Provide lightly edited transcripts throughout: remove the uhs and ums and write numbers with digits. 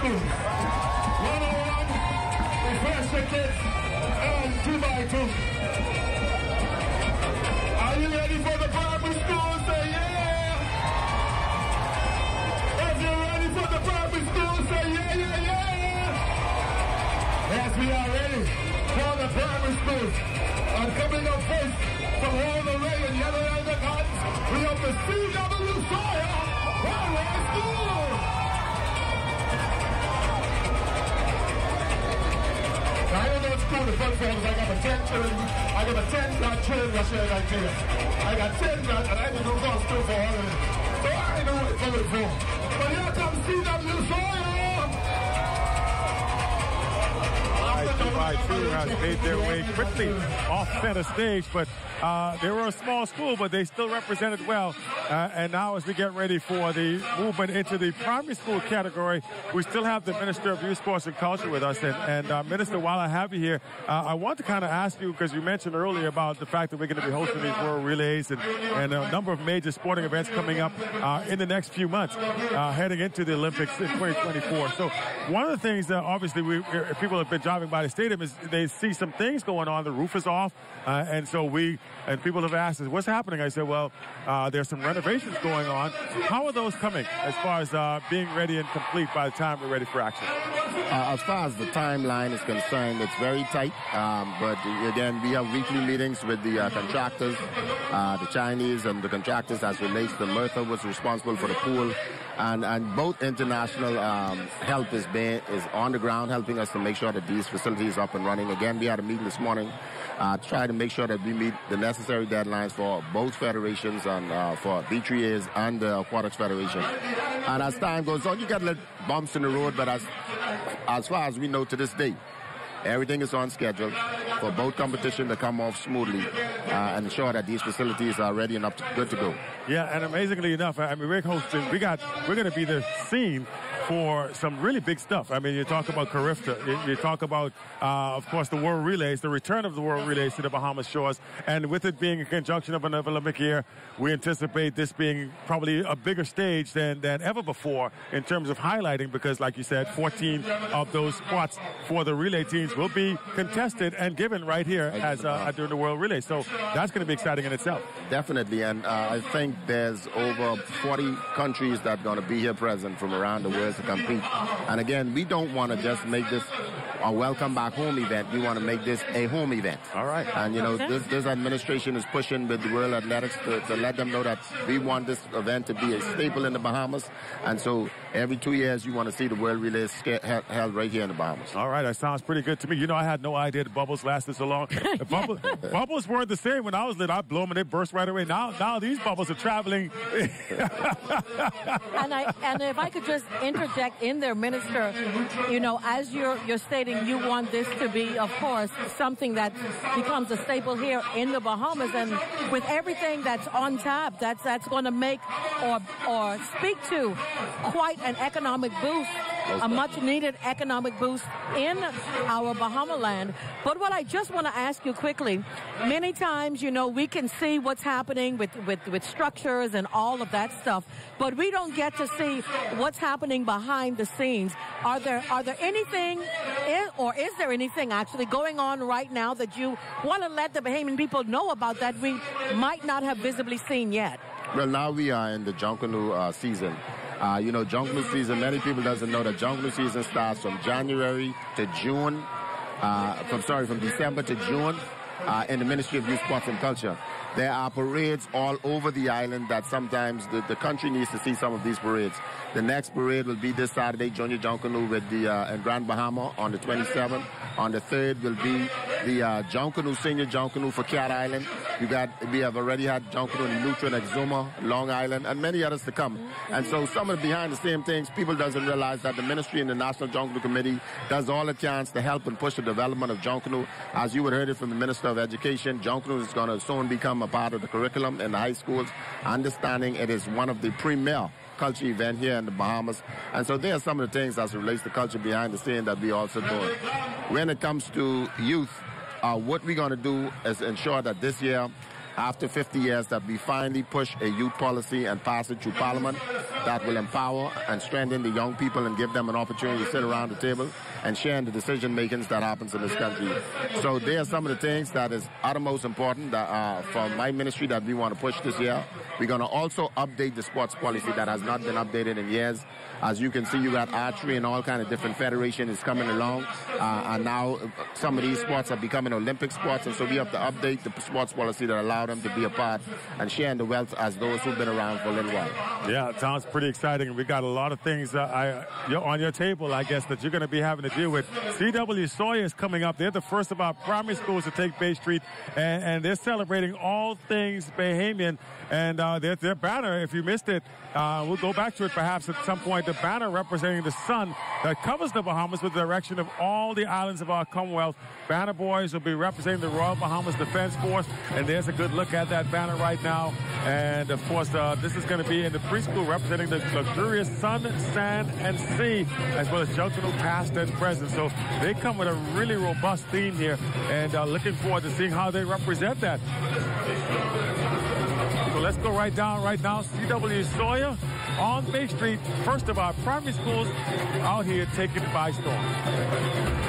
school. 101, refresh the kids, and 2x2. Are you ready for the primary school? Say yeah! If you're ready for the primary school, say yeah, yeah, yeah! Yes, we are ready for the primary schools. And coming up first, from all the way in yellow and the guns, we have the CW Sawyer Primary School! I don't know school the first one, I got a 10 children. I got a 10 children rushing like this. I got 10 and I didn't know go school for all of it. So I know what it's coming for. But here comes CW Sawyer! 2x2 has made their way quickly off center stage, but they were a small school, but they still represented well. And now as we get ready for the movement into the primary school category, we still have the Minister of Youth, Sports and Culture with us. And Minister, while I have you here, I want to kind of ask you, because you mentioned earlier about the fact that we're going to be hosting these World Relays and a number of major sporting events coming up in the next few months, heading into the Olympics in 2024. So one of the things that obviously people have been driving by the stadium is they see some things going on. The roof is off, and people have asked us, what's happening? I said, well, there's some renovations going on. How are those coming as far as being ready and complete by the time we're ready for action? As far as the timeline is concerned, it's very tight. But again, we have weekly meetings with the contractors, the Chinese and the contractors as relates to Murtha was responsible for the pool. And both international help is on the ground helping us to make sure that these facilities are up and running. Again, we had a meeting this morning to try to make sure that we meet the necessary deadlines for both federations and for B3As and the Aquatics Federation. And as time goes on, you get little bumps in the road, but as far as we know to this day, everything is on schedule for both competition to come off smoothly and ensure that these facilities are ready and good to go. Yeah, and amazingly enough, I mean, we're going to be the scene for some really big stuff. I mean, you talk about Carifta, you talk about, of course, the World Relays, the return of the World Relays to the Bahamas shores, and with it being a conjunction of another Olympic year, we anticipate this being probably a bigger stage than ever before in terms of highlighting, because, like you said, 14 of those spots for the relay teams will be contested and given right here during the World Relay. So that's going to be exciting in itself. Definitely, and I think there's over 40 countries that are going to be here present from around the world to compete. And again, we don't want to just make this a welcome back home event. We want to make this a home event. All right. And, this administration is pushing with the World Athletics to let them know that we want this event to be a staple in the Bahamas. And so every 2 years, you want to see the World Relays held right here in the Bahamas. All right. That sounds pretty good to me. I had no idea the bubbles lasted so long. The bubbles weren't the same when I was little. I blow them and they burst right away. Now these bubbles are traveling. and if I could just interject in there, Minister, as you're stating, you want this to be, of course, something that becomes a staple here in the Bahamas, and with everything that's on tap, that's going to make or speak to quite an economic boost, a much-needed economic boost in our Bahama land. But what I just want to ask you quickly, many times, we can see what's happening with structures and all of that stuff, but we don't get to see what's happening behind the scenes. Are there anything, or is there anything actually going on right now that you want to let the Bahamian people know about that we might not have visibly seen yet? Well, now we are in the Junkanoo season. Junkanoo season, many people doesn't know that Junkanoo season starts from January to June, from December to June in the Ministry of Youth, Sports and Culture. There are parades all over the island that sometimes the country needs to see some of these parades. The next parade will be this Saturday, Junior Junkanoo with in Grand Bahama on the 27th. On the 3rd will be the Junkanoo, Senior Junkanoo for Cat Island. We have already had Junkanoo in Lutheran, Exuma, Long Island, and many others to come. And so some of the behind the same things, people doesn't realize that the ministry and the National Junkanoo Committee does all it can to help and push the development of Junkanoo. As you would heard it from the Minister of Education, Junkanoo is going to soon become a part of the curriculum in the high schools, understanding it is one of the premier culture event here in the Bahamas. And so there are some of the things as it relates to culture behind the scene that we also doing. When it comes to youth, what we're going to do is ensure that this year after 50 years that we finally push a youth policy and pass it through Parliament that will empower and strengthen the young people and give them an opportunity to sit around the table and share in the decision makings that happens in this country. So there are some of the things that is uttermost important that from my ministry that we want to push this year. We're going to also update the sports policy that has not been updated in years. As you can see, you got archery and all kind of different federations is coming along. And now some of these sports are becoming Olympic sports. And so we have to update the sports policy that allow them to be a part and share in the wealth as those who've been around for a little while. Yeah, it sounds pretty exciting. We got a lot of things on your table, I guess, that you're going to be having to deal with. C.W. Sawyer is coming up. They're the first of our primary schools to take Bay Street, and they're celebrating all things Bahamian. And their banner, if you missed it, we'll go back to it perhaps at some point. The banner representing the sun that covers the Bahamas with the direction of all the islands of our Commonwealth. Banner boys will be representing the Royal Bahamas Defense Force, and there's a good look at that banner right now. And of course, this is going to be in the preschool representing the luxurious sun, sand, and sea, as well as Junkanoo past and present. So they come with a really robust theme here, and looking forward to seeing how they represent that. So let's go right down right now. C.W. Sawyer on Bay Street, first of our primary schools out here taken by storm.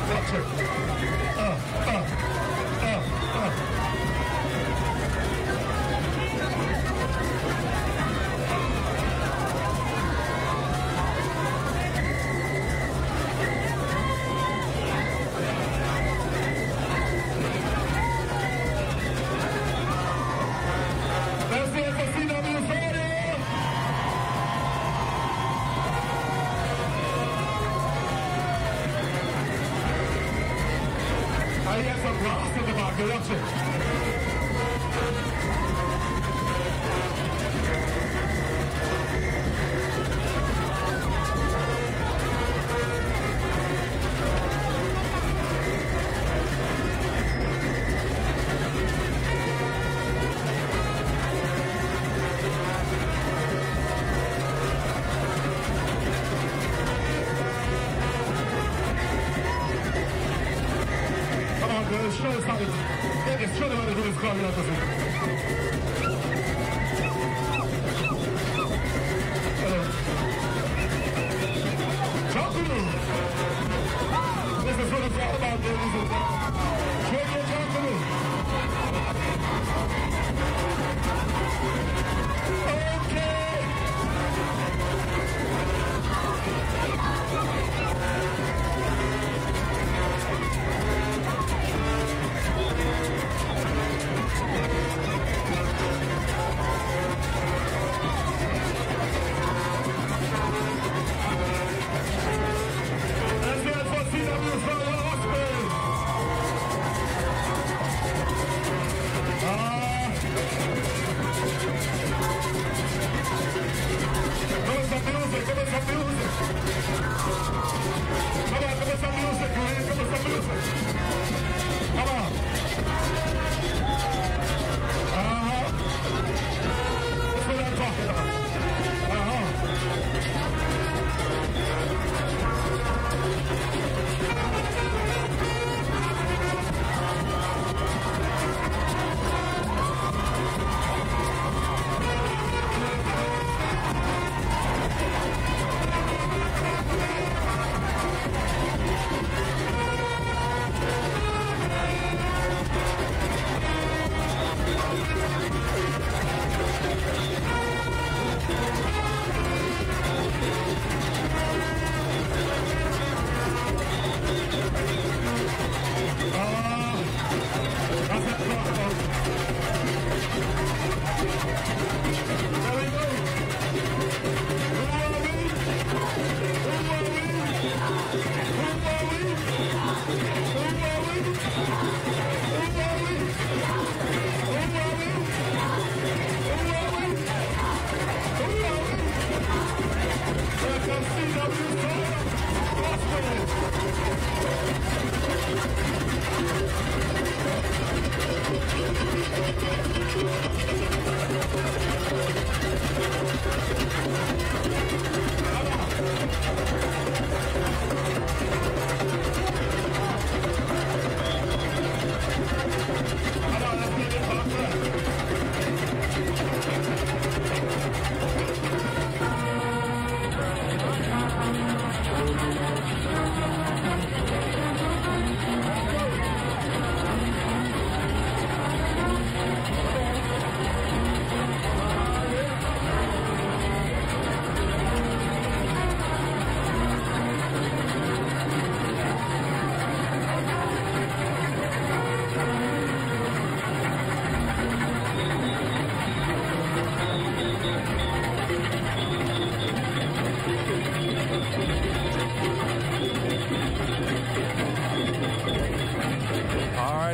Watch it. Watch it. Show us how to do this choreography. Junkanoo! This is what it's all about, ladies and gentlemen. Show your Junkanoo! Okay!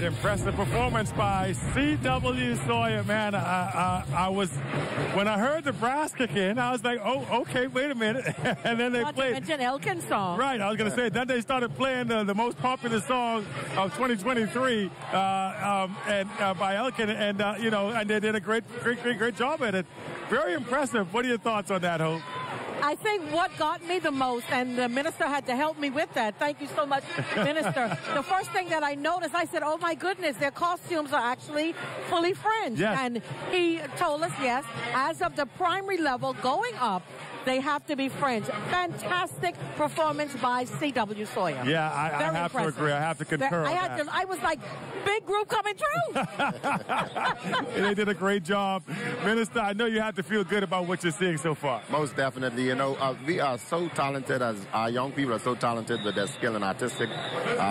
Impressive performance by C.W. Sawyer, man. I was, when I heard the brass kick in, I was like, oh, okay, wait a minute. And then they played. Not to mention Elkin's song. Right, I was going to say, then they started playing the most popular song of 2023 by Elkin, and, and they did a great job at it. Very impressive. What are your thoughts on that, Hope? I think what got me the most, and the minister had to help me with that. Thank you so much, Minister. The first thing that I noticed, I said, oh my goodness, their costumes are actually fully fringed. Yes. And he told us, yes, as of the primary level going up, they have to be friends. Fantastic performance by C.W. Sawyer. Yeah, I have impressive. to agree. I have to concur. I was like, big group coming through. They did a great job. Minister, I know you have to feel good about what you're seeing so far. Most definitely. You know, we are so talented, as our young people are so talented with their skill and artistic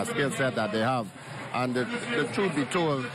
skill set that they have. And the truth be told,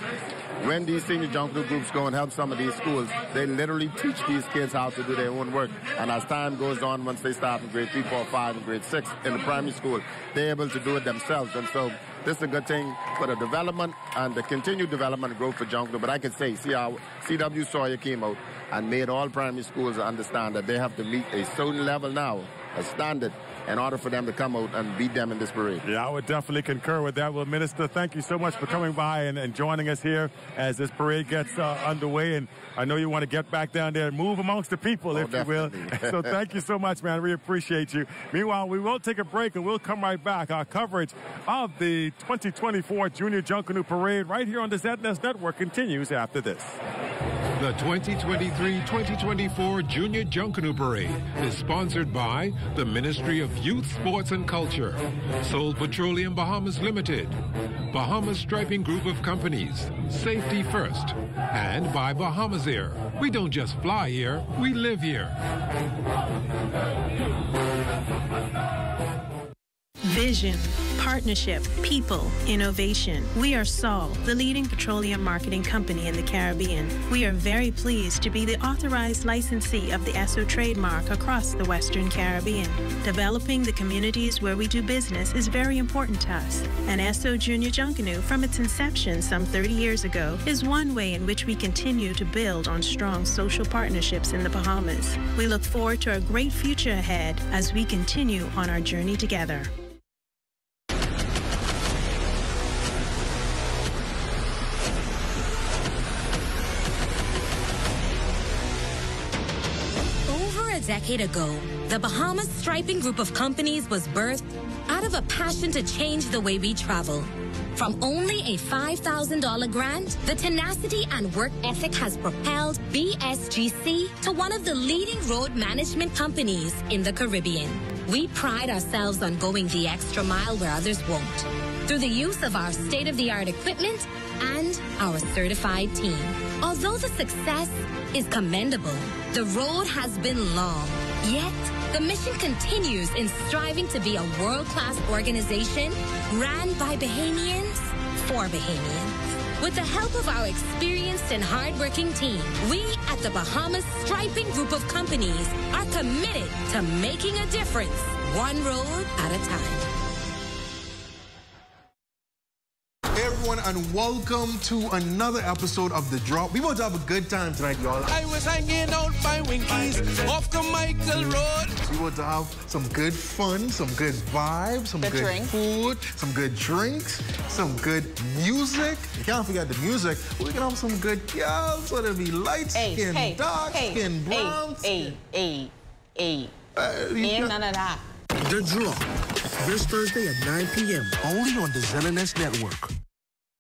when these senior Junkanoo groups go and help some of these schools, they literally teach these kids how to do their own work. And as time goes on, once they start in grade 3, 4, 5, and grade 6 in the primary school, they're able to do it themselves. And so this is a good thing for the development and the continued development and growth for Junkanoo. But I can say, see how C.W. Sawyer came out and made all primary schools understand that they have to meet a certain level now, a standard, in order for them to come out and beat them in this parade. Yeah, I would definitely concur with that. Well, Minister, thank you so much for coming by and joining us here as this parade gets underway. And I know you want to get back down there and move amongst the people, if definitely. you will. So thank you so much, man. We appreciate you. Meanwhile, we will take a break and we'll come right back. Our coverage of the 2024 Junior Junkanoo Parade right here on the ZNS Network continues after this. The 2023-2024 Junior Junkanoo Parade is sponsored by the Ministry of Youth, Sports and Culture, Soul Petroleum Bahamas Limited, Bahamas Striping Group of Companies, Safety First, and by Bahamas Air. We don't just fly here, we live here. Vision, partnership, people, innovation. We are Sol, the leading petroleum marketing company in the Caribbean. We are very pleased to be the authorized licensee of the Esso trademark across the Western Caribbean. Developing the communities where we do business is very important to us. And Esso Junior Junkanoo, from its inception some 30 years ago, is one way in which we continue to build on strong social partnerships in the Bahamas. We look forward to a great future ahead as we continue on our journey together. A decade ago, the Bahamas Striping Group of Companies was birthed out of a passion to change the way we travel. From only a $5,000 grant, the tenacity and work ethic has propelled BSGC to one of the leading road management companies in the Caribbean. We pride ourselves on going the extra mile where others won't, through the use of our state-of-the-art equipment and our certified team. Although the success is commendable, the road has been long. Yet, the mission continues in striving to be a world-class organization ran by Bahamians for Bahamians. With the help of our experienced and hardworking team, we at the Bahamas Striping Group of Companies are committed to making a difference, one road at a time. Hey everyone, and welcome to another episode of The Drop. We want to have a good time tonight, y'all. I was hanging out by Winkies off the Michael Road. We want to have some good fun, some good vibes, some good food, some good drinks, some good music. You can't forget the music. We can have some good girls, whether it be light skin, dark skin, brown skin. Ain't none of that. The Drop, this Thursday at 9 p.m. only on the ZNS Network.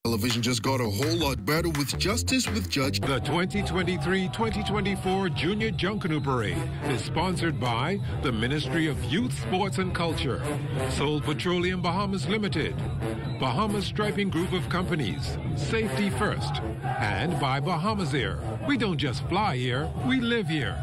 Television just got a whole lot better with Justice with Judge. The 2023-2024 Junior Junkanoo Parade is sponsored by the Ministry of Youth, Sports and Culture, Soul Petroleum Bahamas Limited, Bahamas Striping Group of Companies, Safety First, and by Bahamas Air. We don't just fly here, we live here.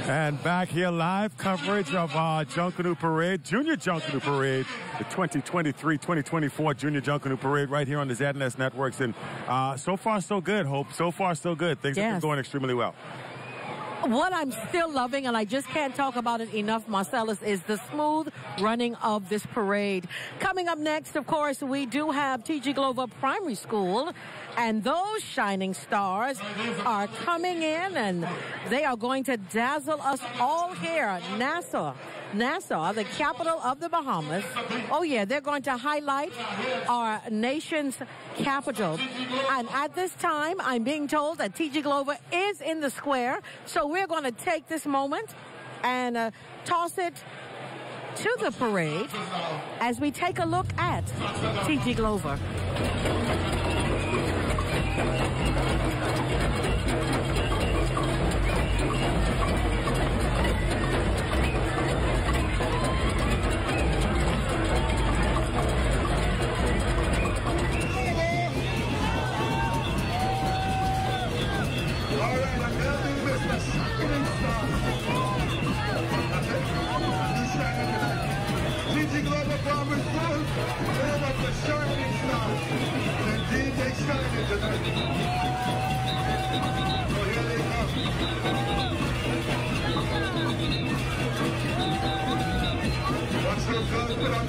And back here, live coverage of our Junkanoo Parade, Junior Junkanoo Parade, the 2023-2024 Junior Junkanoo Parade right here on the ZNS Networks. And so far, so good, Hope. So far, so good. Things have been going extremely well. What I'm still loving, and I just can't talk about it enough, Marcellus, is the smooth running of this parade. Coming up next, of course, we do have T.G. Glover Primary School, and those shining stars are coming in, and they are going to dazzle us all here. Nassau, the capital of the Bahamas. Oh, yeah, they're going to highlight our nation's capital. And at this time, I'm being told that T.G. Glover is in the square. So we're going to take this moment and toss it to the parade as we take a look at T.G. Glover.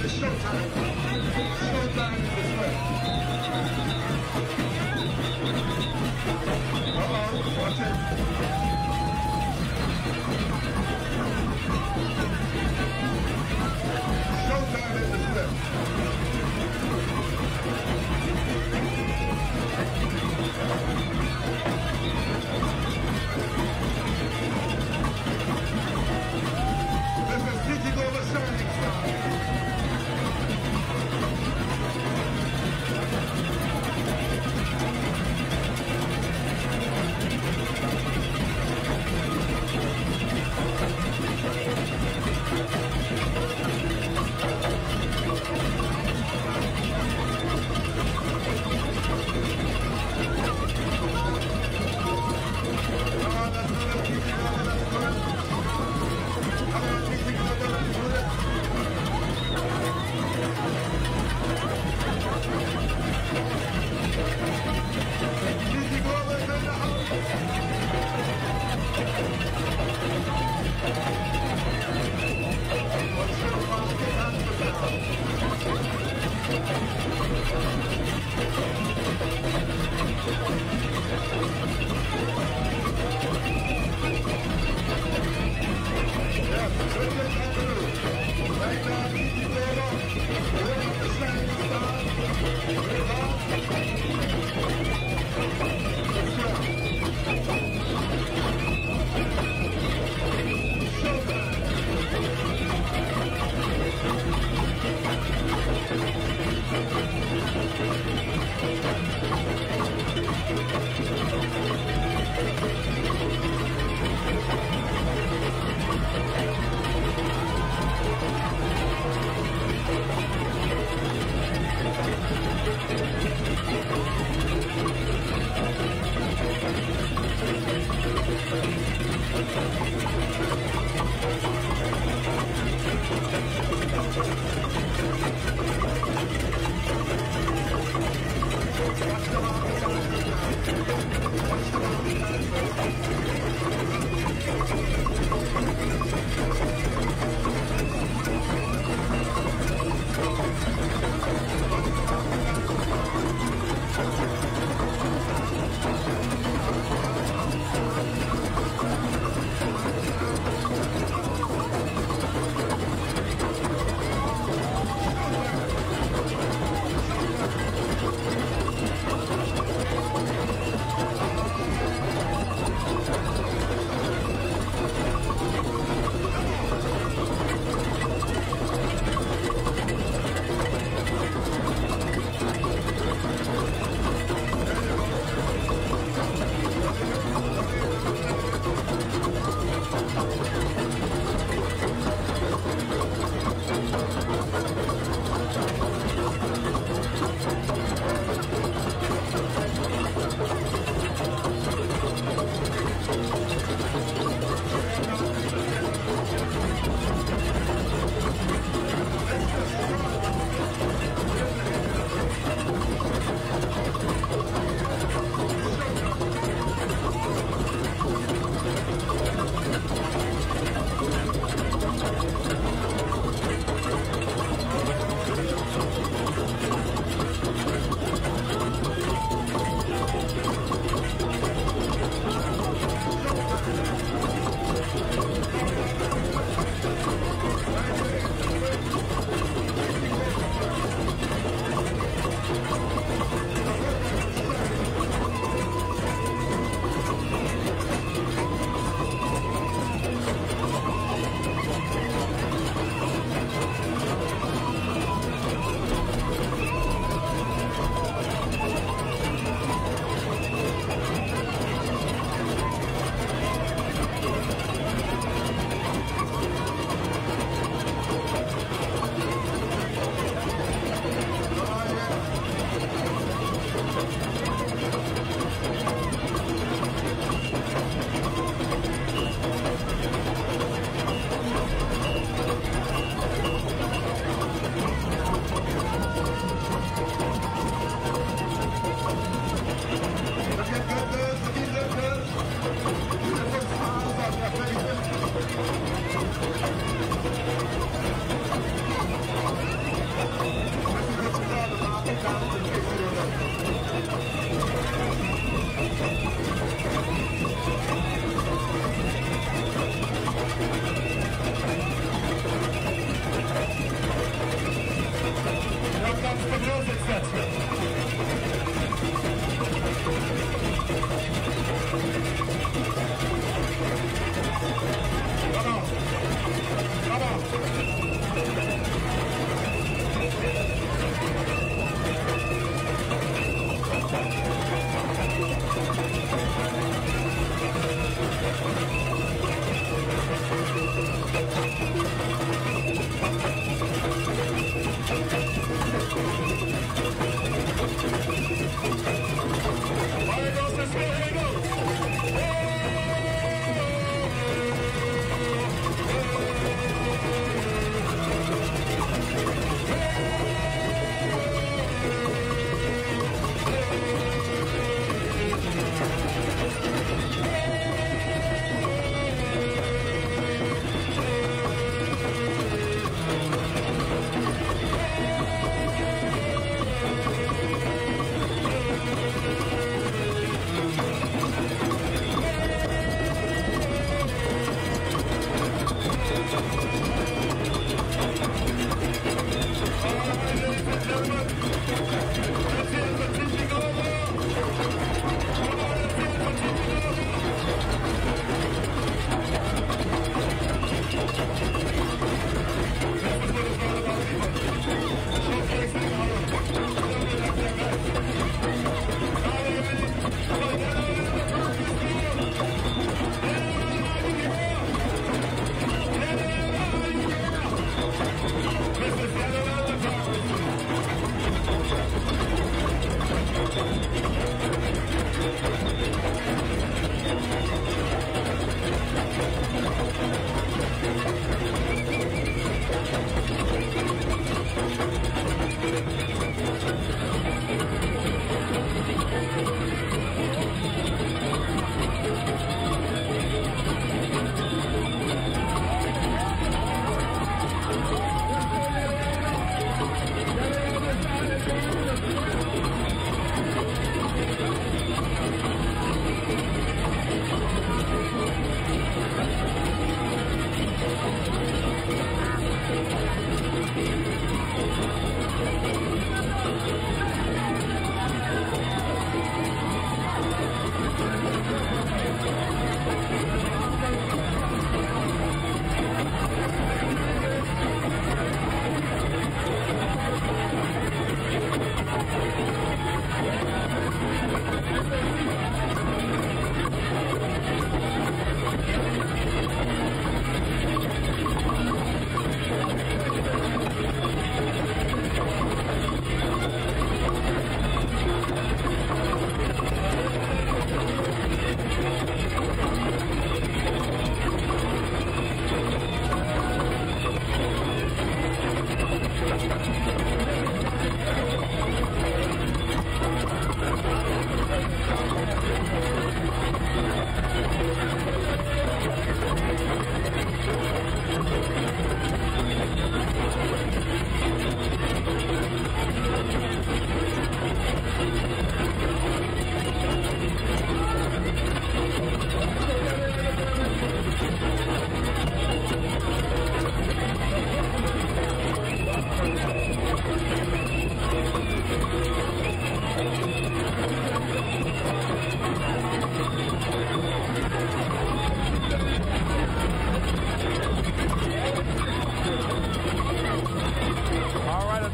It's showtime. Showtime in the square. Watch it. Showtime in the square. This is Tiki Gola Shining Star.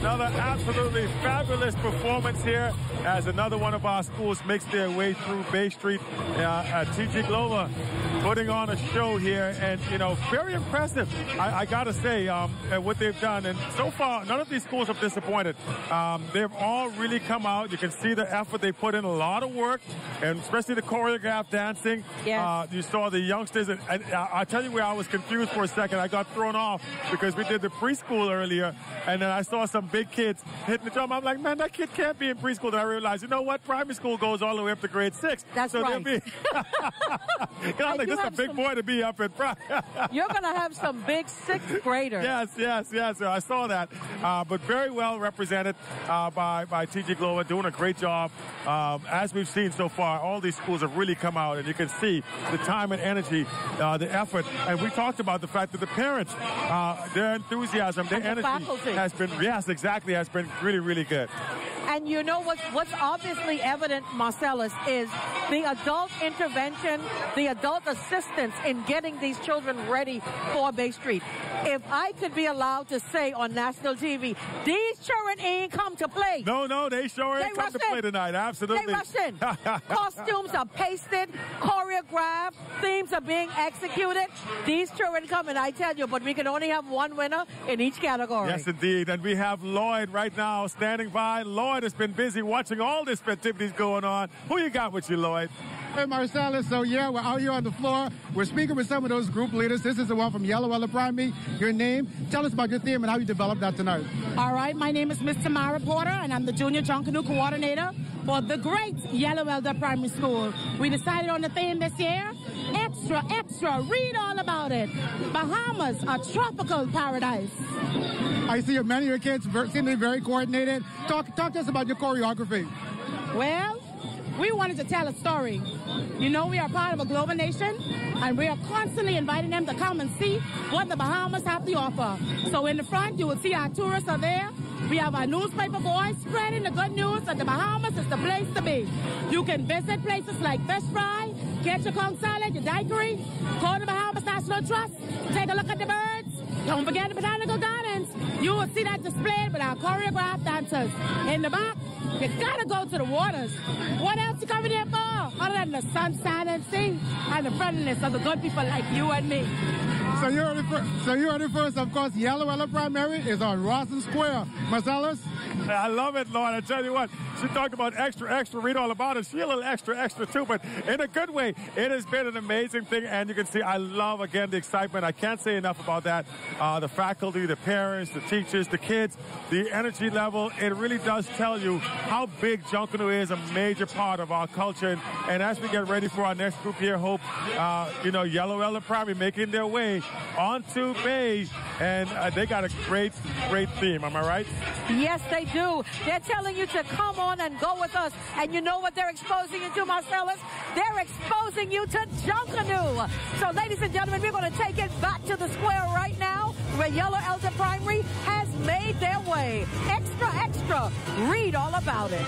Another absolutely fabulous performance here as another one of our schools makes their way through Bay Street. TG Glover putting on a show here, and, you know, very impressive. I got to say, what they've done. And so far, none of these schools have disappointed. They've all really come out. You can see the effort. They put in a lot of work, and especially the choreographed dancing. Yes. You saw the youngsters. And I'll tell you where I was confused for a second. I got thrown off because we did the preschool earlier, and then I saw some big kids hitting the drum. I'm like, man, that kid can't be in preschool. Then I realized, you know what? Primary school goes all the way up to grade 6. That's so right. I'm like, this is a big boy to be up in primary. You're going to have some big 6th graders. Yes. I saw that. But very well represented by TG Glover, doing a great job. As we've seen so far, all these schools have really come out, and you can see the time and energy, the effort. And we talked about the fact that the parents, their enthusiasm, their energy has been, has been really, really good. And you know what's obviously evident, Marcellus, is the adult intervention, the adult assistance in getting these children ready for Bay Street. If I could be allowed to say on national TV, these children ain't come to play. No, they sure ain't come to play tonight. Absolutely. They rushed in. Costumes are pasted, choreographed, themes are being executed. These children come, and I tell you, but we can only have one winner in each category. Yes, indeed. And we have Lloyd right now standing by. Lloyd has been busy watching all these festivities going on. Who you got with you, Lloyd? Hey, Marcellus. So, yeah, we're out here on the floor. We're speaking with some of those group leaders. This is the one from Yellow Ella Primary. Your name? Tell us about your theme and how you developed that tonight. All right. My name is Miss Tamara Porter, and I'm the Junior Junkanoo Coordinator for the great Yellow Elder Primary School. We decided on the theme this year, extra, extra, read all about it. Bahamas, a tropical paradise. I see many of your kids seem to be very coordinated. Talk to us about your choreography. Well, we wanted to tell a story. You know, we are part of a global nation, and we are constantly inviting them to come and see what the Bahamas have to offer. So in the front, you will see our tourists are there. We have our newspaper boys spreading the good news that the Bahamas is the place to be. You can visit places like Fish Fry, get your conch salad, your daiquiri, go to the Bahamas National Trust, take a look at the birds. Don't forget the botanical gardens. You will see that displayed with our choreographed dancers. In the back, you gotta go to the waters. What else you coming here for? Other than the sunshine and sea and the friendliness of the good people like you and me. So you heard it first. Of course, Yellow Ella Primary is on Rawson Square. Marcellus? I love it, Lord. I tell you what, she talked about extra, extra, read all about it. She a little extra, extra too, but in a good way. It has been an amazing thing, and you can see I love, again, the excitement. I can't say enough about that. The faculty, the parents, the teachers, the kids, the energy level. It really does tell you how big Junkanoo is, a major part of our culture. And as we get ready for our next group here, Hope, Yellow Ella Primary making their way onto Bay, and they got a great, great theme. Am I right? Yes, they do. They're telling you to come on and go with us. And you know what they're exposing you to, Marcellus? They're exposing you to Junkanoo. So, ladies and gentlemen, we're going to take it back to the square right now, where Yellow Elder Primary has made their way. Extra, extra. Read all about it.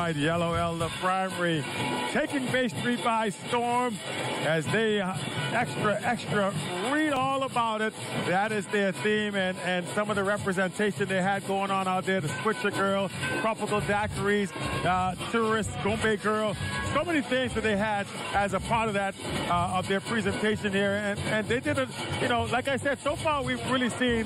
right, Yellow Elder Primary taking Bay Street by storm as they extra read all about it. That is their theme, and some of the representation they had going on out there, the Switcher Girl, Tropical Daiquiris, Tourist, Gombe Girl, so many things that they had as a part of that, of their presentation here, and they did it, you know, like I said, so far we've really seen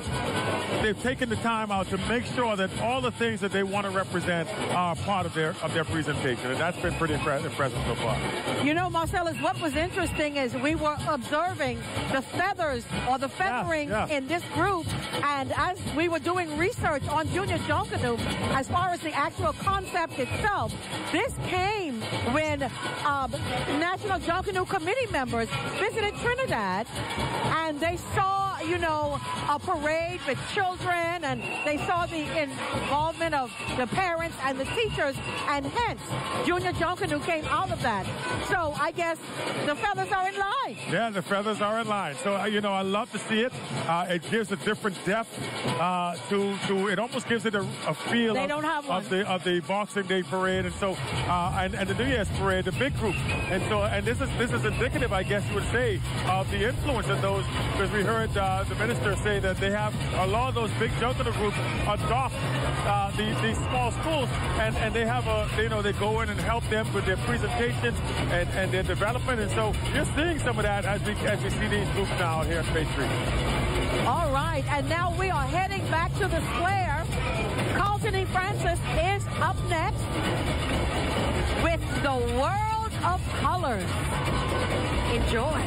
they've taken the time out to make sure that all the things that they want to represent are part of their presentation, and that's been pretty impressive so far. You know, Marcellus, what was interesting is we were observing the feathers or the feathering in this group, and as we were doing research on Junior Junkanoo, as far as the actual concept itself, this came when National Junkanoo Committee members visited Trinidad, and they saw, you know, a parade with children, and they saw the involvement of the parents and the teachers, and hence Junior Junkanoo came out of that. So I guess the feathers are in line. Yeah, the feathers are in line. So, you know, I love to see it. It gives a different depth to it almost gives it a feel of the Boxing Day parade, and so and the New Year's parade, the big group. And this is indicative, I guess you would say, of the influence of those, because we heard the minister say that they have a lot of those big Junkanoo groups adopt these small schools, and they have they go in and help them with their presentation and their development, and so you're seeing some of that as we see these groups now here at Bay Street. All right, and now we are heading back to the square. Carlton E. Francis is up next with the World of Colors. Enjoy.